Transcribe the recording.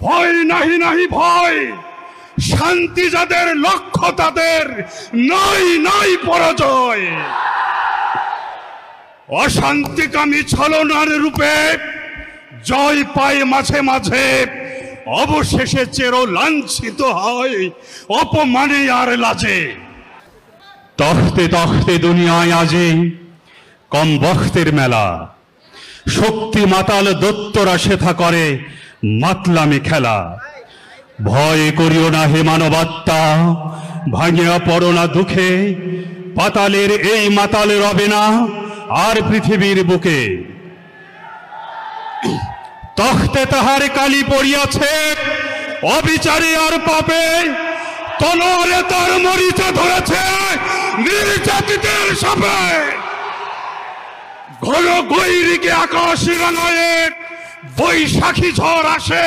ভয় নাহি নাহি ভয়, শান্তি যাদের লক্ষ্য তাদের নাই নাই পরাজয়। অশান্তিকামী ছলনার রূপে জয় পায় মাঝে মাঝে, অবশেষে চের লাঞ্ছিত হয় অপমানে আর লাজে। তখতে তখতে দুনিয়ায় আজে কম বখতের মেলা, শক্তি মাতাল দত্তরা সেথা করে মাতলামি খেলা। ভয় করিও না হে মানবাত্মা, ভাঙিয়া পড়ো না দুঃখে, পাতালের এই মাতালে রবে না আর পৃথিবীর বুকে। তখতে তাহার কালি পড়িয়াছে অবিচারে আর পাপে, তলোয়ারে তার মরিচা ধরেছে নির্যাতিতের সাপে। ঘন গৈরিকে আকাশ রাঙায় বৈশাখী ঝড় আসে,